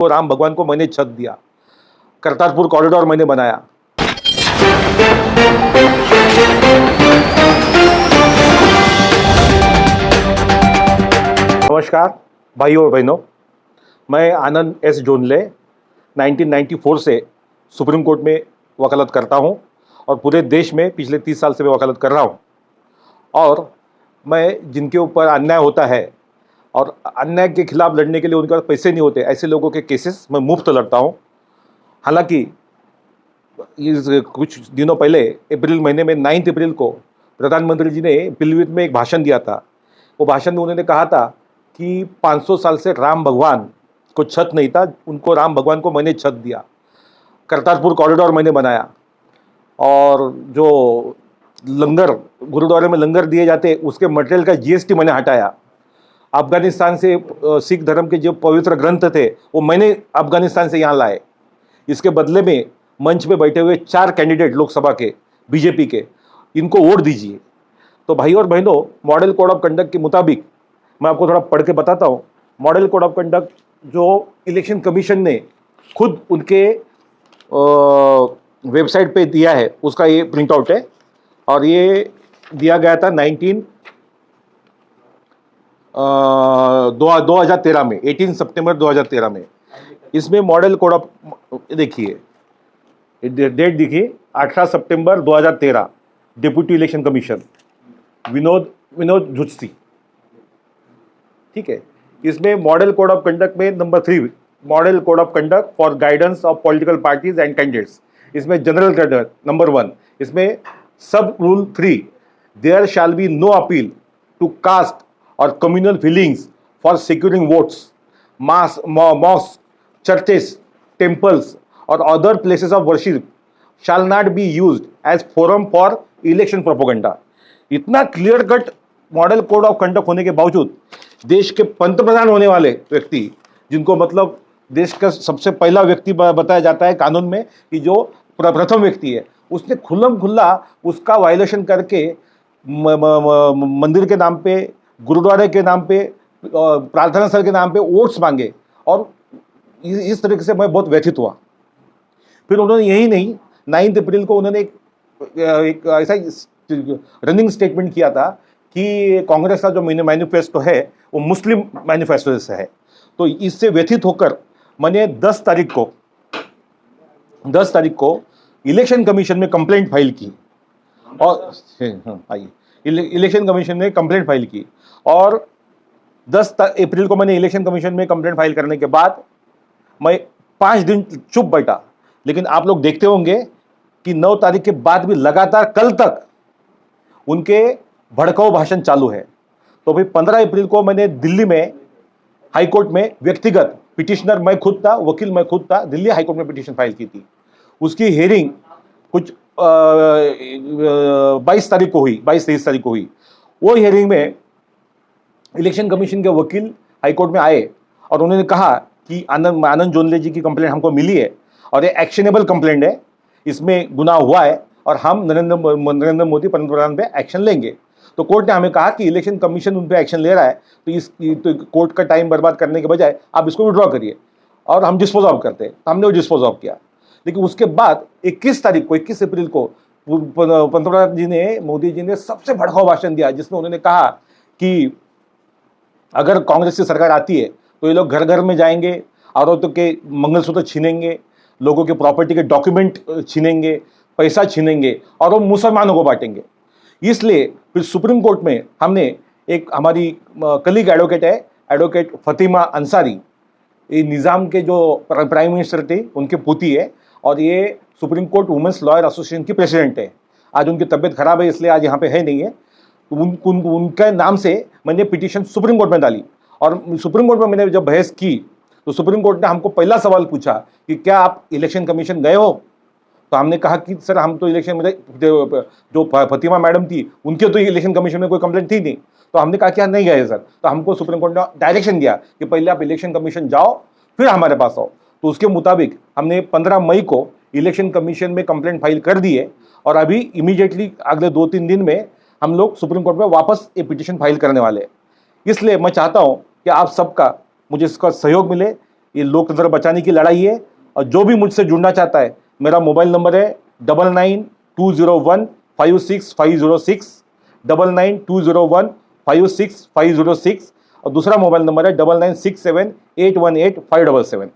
तो राम भगवान को मैंने छत दिया, करतारपुर कॉरिडोर मैंने बनाया। नमस्कार भाइयों और बहनों, मैं आनंद एस जोनले 1994 से सुप्रीम कोर्ट में वकालत करता हूं और पूरे देश में पिछले 30 साल से मैं वकालत कर रहा हूं। और मैं जिनके ऊपर अन्याय होता है और अन्याय के खिलाफ लड़ने के लिए उनके पास पैसे नहीं होते, ऐसे लोगों के केसेस मैं मुफ्त लड़ता हूं। हालांकि कुछ दिनों पहले अप्रैल महीने में 9 अप्रैल को प्रधानमंत्री जी ने पिलीभीत में एक भाषण दिया था। वो भाषण में उन्होंने कहा था कि 500 साल से राम भगवान को छत नहीं था, उनको राम भगवान को मैंने छत दिया, करतारपुर कॉरिडोर मैंने बनाया, और जो लंगर गुरुद्वारे में लंगर दिए जाते उसके मटेरियल का जीएसटी मैंने हटाया। अफगानिस्तान से सिख धर्म के जो पवित्र ग्रंथ थे वो मैंने अफगानिस्तान से यहाँ लाए। इसके बदले में मंच पे बैठे हुए 4 कैंडिडेट लोकसभा के बीजेपी के, इनको वोट दीजिए। तो भाई और बहनों, मॉडल कोड ऑफ कंडक्ट के मुताबिक मैं आपको थोड़ा पढ़ के बताता हूँ। मॉडल कोड ऑफ कंडक्ट जो इलेक्शन कमीशन ने खुद उनके वेबसाइट पे दिया है, उसका ये प्रिंट आउट है और ये दिया गया था 2013 में, 18 सितंबर 2013 में। इसमें मॉडल कोड ऑफ, देखिए डेट देखिए, 18 सितंबर 2013, deputy election commission, Vinod Zutshi, ठीक है। इसमें मॉडल कोड ऑफ कंडक्ट में number 3, model code of conduct for guidance of political parties and candidates, इसमें जनरल कंडक्ट नंबर 1, इसमें sub rule 3, there shall be no appeal to caste or communal feelings for securing votes, mosques, churches, temples or other places of worship shall not be used as forum for election propaganda. इतना clear cut model code of conduct होने के बावजूद देश के पंतप्रधान होने वाले व्यक्ति, जिनको मतलब देश का सबसे पहला व्यक्ति बताया जाता है कानून में कि जो प्रथम व्यक्ति है, उसने खुल्लम खुल्ला उसका वायलेशन करके मंदिर के नाम पे, गुरुद्वारे के नाम पे, प्रार्थना स्थल के नाम पे वोट्स मांगे। और इस तरीके से मैं बहुत व्यथित हुआ। फिर उन्होंने यही नहीं, 9 अप्रैल को उन्होंने एक ऐसा रनिंग स्टेटमेंट किया था कि कांग्रेस का जो मैनिफेस्टो है वो मुस्लिम मैनिफेस्टो से है। तो इससे व्यथित होकर मैंने 10 तारीख को इलेक्शन कमीशन में कंप्लेंट फाइल की। और आइए, इलेक्शन कमीशन में कंप्लेंट फाइल की और 10 अप्रैल को मैंने इलेक्शन कमीशन में कंप्लेंट फाइल करने के बाद मैं 5 दिन चुप बैठा। लेकिन आप लोग देखते होंगे कि 9 तारीख के बाद भी लगातार कल तक उनके भड़काऊ भाषण चालू है। तो भाई 15 अप्रैल को मैंने दिल्ली में हाईकोर्ट में व्यक्तिगत पिटिशनर मैं खुद था, वकील मैं खुद था, दिल्ली हाईकोर्ट में पिटिशन फाइल की थी। उसकी हियरिंग कुछ 22 तारीख को हुई, 22-23 तारीख को हुई। वो हियरिंग में इलेक्शन कमीशन के वकील हाईकोर्ट में आए और उन्होंने कहा कि आनंद जोनले जी की कंप्लेंट हमको मिली है और ये एक्शनेबल कंप्लेंट है, इसमें गुनाह हुआ है और हम नरेंद्र मोदी पंतप्रधान पे एक्शन लेंगे। तो कोर्ट ने हमें कहा कि इलेक्शन कमीशन उन पे एक्शन ले रहा है, तो कोर्ट का टाइम बर्बाद करने के बजाय आप इसको विड्रॉ करिए और हम डिस्पोज ऑफ करते हैं। तो हमने वो डिस्पोज ऑफ किया। लेकिन उसके बाद 21 अप्रैल को पंतप्रधान जी ने, मोदी जी ने सबसे भड़काऊ भाषण दिया, जिसमें उन्होंने कहा कि अगर कांग्रेस की सरकार आती है तो ये लोग घर घर में जाएंगे, औरतों के मंगलसूत्र छीनेंगे, लोगों के प्रॉपर्टी के डॉक्यूमेंट छीनेंगे, पैसा छीनेंगे और वो मुसलमानों को बांटेंगे। इसलिए फिर सुप्रीम कोर्ट में हमने एक, हमारी कलीग एडवोकेट है, एडवोकेट फतिमा अंसारी, ये निज़ाम के जो प्राइम मिनिस्टर थे उनके पोती है और ये supreme court women's lawyer association की प्रेसिडेंट है। आज उनकी तबीयत खराब है इसलिए आज यहाँ पे है नहीं है। उनके नाम से मैंने पिटीशन सुप्रीम कोर्ट में डाली और सुप्रीम कोर्ट में मैंने जब बहस की तो सुप्रीम कोर्ट ने हमको पहला सवाल पूछा कि क्या आप इलेक्शन कमीशन गए हो। तो हमने कहा कि सर हम तो इलेक्शन में, जो फतिमा मैडम थी उनके तो इलेक्शन कमीशन में कोई कंप्लेंट थी नहीं। तो हमने कहा कि नहीं गए सर। तो हमको सुप्रीम कोर्ट ने डायरेक्शन दिया कि पहले आप इलेक्शन कमीशन जाओ फिर हमारे पास आओ। तो उसके मुताबिक हमने 15 मई को इलेक्शन कमीशन में कंप्लेंट फाइल कर दी है और अभी इमीडिएटली अगले 2-3 दिन में हम लोग सुप्रीम कोर्ट में वापस ये पिटीशन फाइल करने वाले हैं। इसलिए मैं चाहता हूँ कि आप सबका मुझे इसका सहयोग मिले, ये लोकतंत्र बचाने की लड़ाई है। और जो भी मुझसे जुड़ना चाहता है, मेरा मोबाइल नंबर है 9920156506, 9920156506, और दूसरा मोबाइल नंबर है 9967818577।